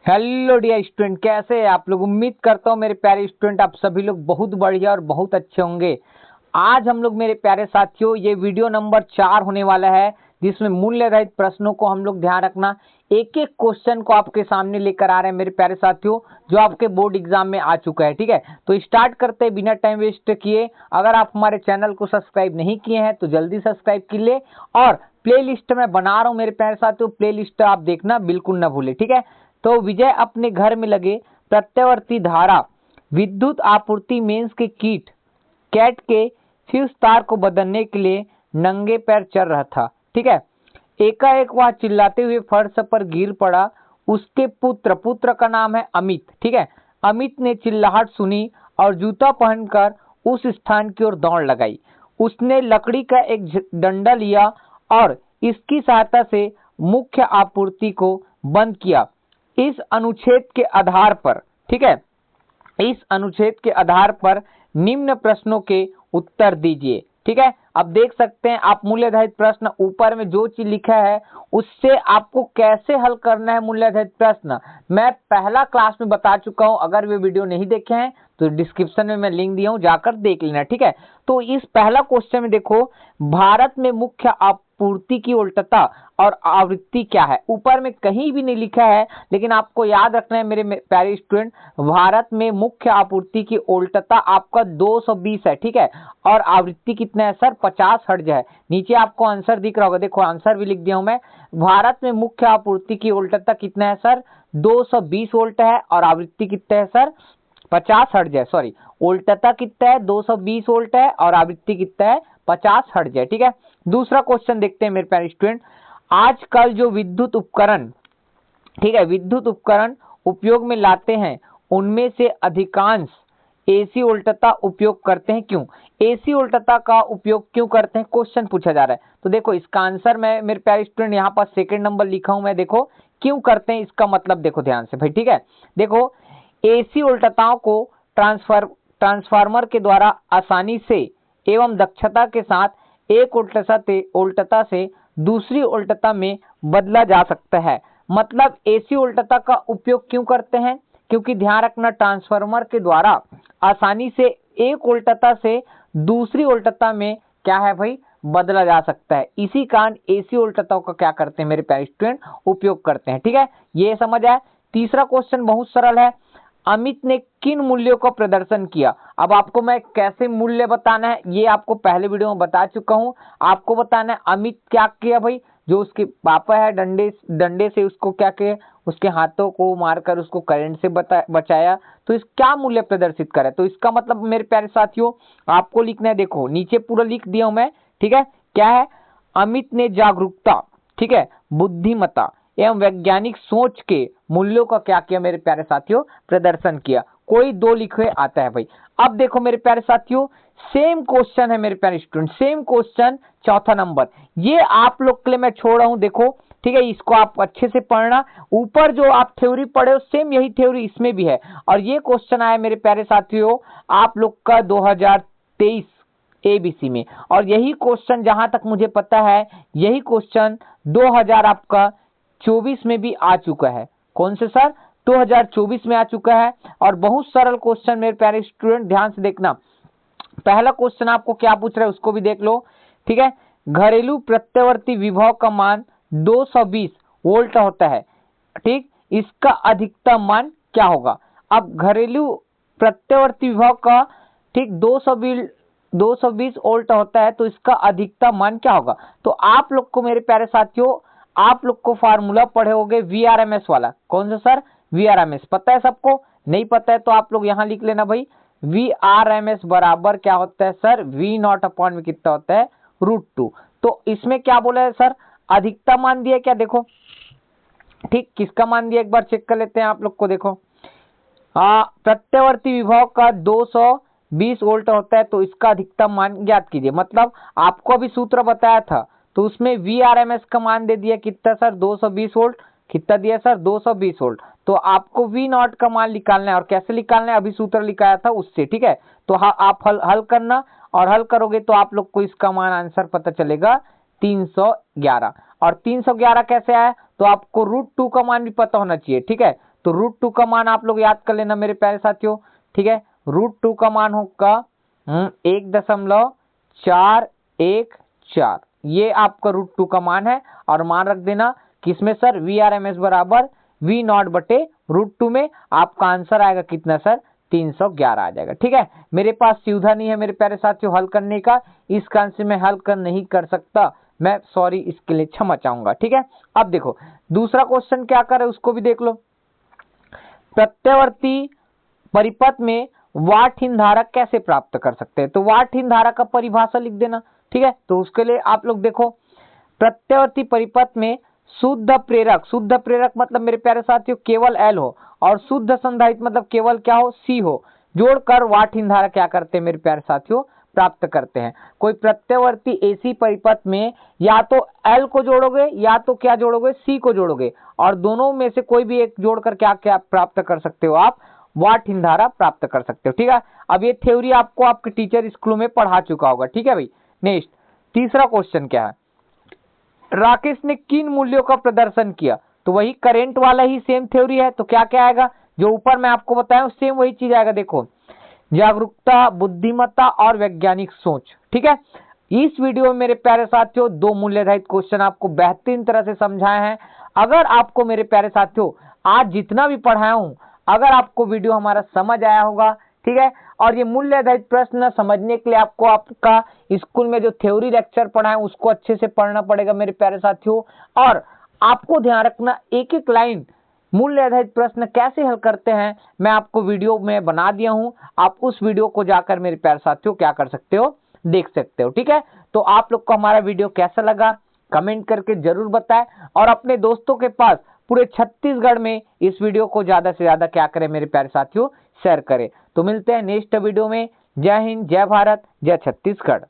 Hello dear student, कैसे हैं आप लोग। उम्मीद करता हूँ मेरे प्यारे स्टूडेंट आप सभी लोग बहुत बढ़िया और बहुत अच्छे होंगे। आज हम लोग मेरे प्यारे साथियों ये वीडियो नंबर 4 होने वाला है, जिसमें मूल्य रहित प्रश्नों को हम लोग ध्यान रखना एक एक क्वेश्चन को आपके सामने लेकर आ रहे हैं मेरे प्यारे साथियों, जो आपके बोर्ड एग्जाम में आ चुका है। ठीक है, तो स्टार्ट करते हैं बिना टाइम वेस्ट किए। अगर आप हमारे चैनल को सब्सक्राइब नहीं किए हैं तो जल्दी सब्सक्राइब कर ले, और प्ले लिस्ट में बना रहा हूँ मेरे प्यारे साथियों, प्ले लिस्ट आप देखना बिल्कुल ना भूले। ठीक है, तो विजय अपने घर में लगे प्रत्यावर्ती धारा विद्युत आपूर्ति मेंस के किट कैट के शीर्ष तार को बदलने के लिए नंगे पैर चल रहा था। ठीक है, एकाएक वह चिल्लाते हुए फर्श पर गिर पड़ा। उसके पुत्र का नाम है अमित। ठीक है, अमित ने चिल्लाहट सुनी और जूता पहनकर उस स्थान की ओर दौड़ लगाई। उसने लकड़ी का एक डंडा लिया और इसकी सहायता से मुख्य आपूर्ति को बंद किया। इस अनुच्छेद के आधार पर, ठीक है, इस अनुच्छेद के आधार पर निम्न प्रश्नों के उत्तर दीजिए। ठीक है, अब देख सकते हैं आप मूल्यरहित प्रश्न, ऊपर में जो चीज लिखा है उससे आपको कैसे हल करना है मूल्यरहित प्रश्न मैं पहला क्लास में बता चुका हूं। अगर वे वीडियो नहीं देखे हैं तो डिस्क्रिप्शन में मैं लिंक दिया हूं, जाकर देख लेना। ठीक है, तो इस पहला क्वेश्चन में देखो, भारत में मुख्य आपूर्ति की उल्टता और आवृत्ति क्या है। ऊपर में कहीं भी नहीं लिखा है, लेकिन आपको याद रखना है मेरे प्यारे स्टूडेंट, भारत में मुख्य आपूर्ति की उल्टता आपका 220 है। ठीक है, और आवृत्ति कितना है सर, 50 हर्ट्ज है। नीचे आपको आंसर दिख रहा होगा, देखो आंसर भी लिख दिया हूं मैं। भारत में मुख्य आपूर्ति की उल्टता कितना है सर, 220 वोल्ट है, और आवृत्ति कितना है सर, 50 हर्ट्ज है। सॉरी, उल्टता कितना है, 220 वोल्ट है, और आवृत्ति कितना है, 50 हर्ट्ज है। ठीक है, दूसरा क्वेश्चन देखते हैं मेरे प्यारे स्टूडेंट। आजकल जो विद्युत उपकरण, ठीक है, विद्युत उपकरण उपयोग में लाते हैं, उनमें से अधिकांश एसी उल्टता उपयोग करते हैं, क्यों। एसी उल्टता का उपयोग क्यों करते हैं, क्वेश्चन पूछा जा रहा है। तो देखो इसका आंसर मैं मेरे प्यारे स्टूडेंट यहाँ पर सेकंड नंबर लिखा हूं मैं। देखो क्यों करते हैं, इसका मतलब देखो ध्यान से भाई। ठीक है, देखो एसी उल्टताओं को ट्रांसफार्मर के द्वारा आसानी से एवं दक्षता के साथ एक उल्टता से दूसरी उल्टता में बदला जा सकता है। मतलब एसी उल्टता का उपयोग क्यों करते हैं, क्योंकि ध्यान रखना ट्रांसफार्मर के द्वारा आसानी से एक उल्टता से दूसरी उल्टता में क्या है भाई, बदला जा सकता है। इसी कारण एसी उल्टताओं का क्या करते हैं मेरे प्यारे स्टूडेंट, उपयोग करते हैं। ठीक है, ये समझ आया। तीसरा क्वेश्चन बहुत सरल है, अमित ने किन मूल्यों का प्रदर्शन किया। अब आपको मैं कैसे मूल्य बताना है ये आपको पहले वीडियो में बता चुका हूं। आपको बताना है अमित क्या किया भाई, जो उसके पापा है डंडे से उसको क्या किया, उसके हाथों को मारकर उसको करंट से बचाया। तो इस क्या मूल्य प्रदर्शित करे, तो इसका मतलब मेरे प्यारे साथियों आपको लिखना है, देखो नीचे पूरा लिख दिया हूं मैं। ठीक है, क्या है, अमित ने जागरूकता, ठीक है, बुद्धिमत्ता एवं वैज्ञानिक सोच के मूल्यों का क्या किया मेरे प्यारे साथियों, प्रदर्शन किया। कोई दो लिखे आता है भाई। अब देखो मेरे प्यारे साथियों, सेम क्वेश्चन है मेरे प्यारे स्टूडेंट, सेम क्वेश्चन चौथा नंबर, ये आप लोग के लिए मैं छोड़ रहा हूं। देखो ठीक है, इसको आप अच्छे से पढ़ना। ऊपर जो आप थ्योरी पढ़े हो सेम यही थ्योरी इसमें भी है, और ये क्वेश्चन आया मेरे प्यारे साथियों आप लोग का 2023 एबीसी में, और यही क्वेश्चन जहां तक मुझे पता है यही क्वेश्चन 2000 आपका 24 में भी आ चुका है। कौन से सर, 2024 में आ चुका है। और बहुत सरल क्वेश्चन मेरे प्यारे स्टूडेंट, ध्यान से देखना। पहला क्वेश्चन आपको क्या पूछ रहा है उसको भी देख लो। ठीक है, घरेलू प्रत्यावर्ती विभव का मान 220 वोल्ट होता है। ठीक, इसका अधिकतम मान क्या होगा। अब घरेलू प्रत्यावर्ती विभव का, ठीक, 220 वोल्ट होता है, तो इसका अधिकतम मान क्या होगा। तो आप लोग को मेरे प्यारे साथियों, आप लोग को फार्मूला पढ़े होंगे वीआरएमएस वाला। कौन सा सर, वीआरएमएस पता है सबको, नहीं पता है तो आप लोग यहां लिख लेना भाई। वीआरएमएस बराबर क्या होता है सर, वी नॉट अपॉन में कितना होता है, √2। तो इसमें क्या बोला है सर, अधिकतम मान दिया क्या, देखो ठीक, किसका मान दिया एक बार चेक कर लेते हैं आप लोग को। देखो प्रत्यावर्ती विभव का 220 वोल्ट होता है, तो इसका अधिकतम मान ज्ञात कीजिए। मतलब आपको अभी सूत्र बताया था, तो उसमें वीआरएमएस का मान दे दिया कितना सर, 220 वोल्ट। कितना दिया सर, 220 वोल्ट। तो आपको वी नॉट का मान निकालना है, और कैसे निकालना है, अभी सूत्र लिखाया था उससे। ठीक है, तो आप हल करना, और हल करोगे तो आप लोग को इसका मान आंसर पता चलेगा 311। और 311 कैसे आया, तो आपको √2 का मान भी पता होना चाहिए। ठीक है, तो √2 का मान आप लोग याद कर लेना मेरे प्यारे साथियों, ठीक है। √2 का मान होगा 1.414, ये आपका √2 का मान है। और मान रख देना किसमें सर, VRMS बराबर V0 बटे √2 में। आपका आंसर आएगा कितना सर, 311 आ जाएगा, ठीक है। मेरे पास सुविधा नहीं है मेरे प्यारे साथियों हल करने का, इस कारण से मैं हल कर नहीं कर सकता, मैं सॉरी इसके लिए क्षमा चाहूंगा, ठीक है। अब देखो दूसरा क्वेश्चन क्या करे उसको भी देख लो। प्रत्यावर्ती परिपथ में वाटहीन धारा कैसे प्राप्त कर सकते हैं, तो वाटहीन धारा का परिभाषा लिख देना, ठीक है। तो उसके लिए आप लोग देखो, प्रत्यावर्ती परिपथ में शुद्ध प्रेरक मतलब मेरे प्यारे साथियों केवल L हो, और शुद्ध संधारित्र मतलब केवल क्या हो, C हो, जोड़कर वाटहीन धारा क्या करते हैं मेरे प्यारे साथियों, प्राप्त करते हैं। कोई प्रत्यावर्ती AC परिपथ में या तो L को जोड़ोगे या तो क्या जोड़ोगे, C को जोड़ोगे, और दोनों में से कोई भी एक जोड़कर क्या क्या प्राप्त कर सकते हो आप, वाटहीन धारा प्राप्त कर सकते हो, ठीक है। अब ये थ्योरी आपको आपके टीचर स्कूल में पढ़ा चुका होगा, ठीक है भाई। नेक्स्ट तीसरा क्वेश्चन क्या है, राकेश ने किन मूल्यों का प्रदर्शन किया, तो वही करंट वाला ही सेम थ्योरी है। तो क्या क्या आएगा, जो ऊपर मैं आपको बताया सेम वही चीज आएगा। देखो जागरूकता, बुद्धिमत्ता और वैज्ञानिक सोच, ठीक है। इस वीडियो में मेरे प्यारे साथियों 2 मूल्याधारित क्वेश्चन आपको बेहतरीन तरह से समझाए हैं। अगर आपको मेरे प्यारे साथियों आज जितना भी पढ़ाया हूं, अगर आपको वीडियो हमारा समझ आया होगा, ठीक है, और ये मूल्य आधारित प्रश्न समझने के लिए आपको आपका स्कूल में जो थ्योरी लेक्चर पढ़ा है उसको अच्छे से पढ़ना पड़ेगा मेरे प्यारे साथियों। और आपको ध्यान रखना एक एक लाइन मूल्य आधारित प्रश्न कैसे हल करते हैं मैं आपको वीडियो में बना दिया हूं, आप उस वीडियो को जाकर मेरे प्यारे साथियों क्या कर सकते हो, देख सकते हो, ठीक है। तो आप लोग को हमारा वीडियो कैसा लगा कमेंट करके जरूर बताएं, और अपने दोस्तों के पास पूरे छत्तीसगढ़ में इस वीडियो को ज्यादा से ज्यादा क्या करें मेरे प्यारे साथियों, शेयर करें। तो मिलते हैं नेक्स्ट वीडियो में। जय हिंद, जय भारत, जय छत्तीसगढ़।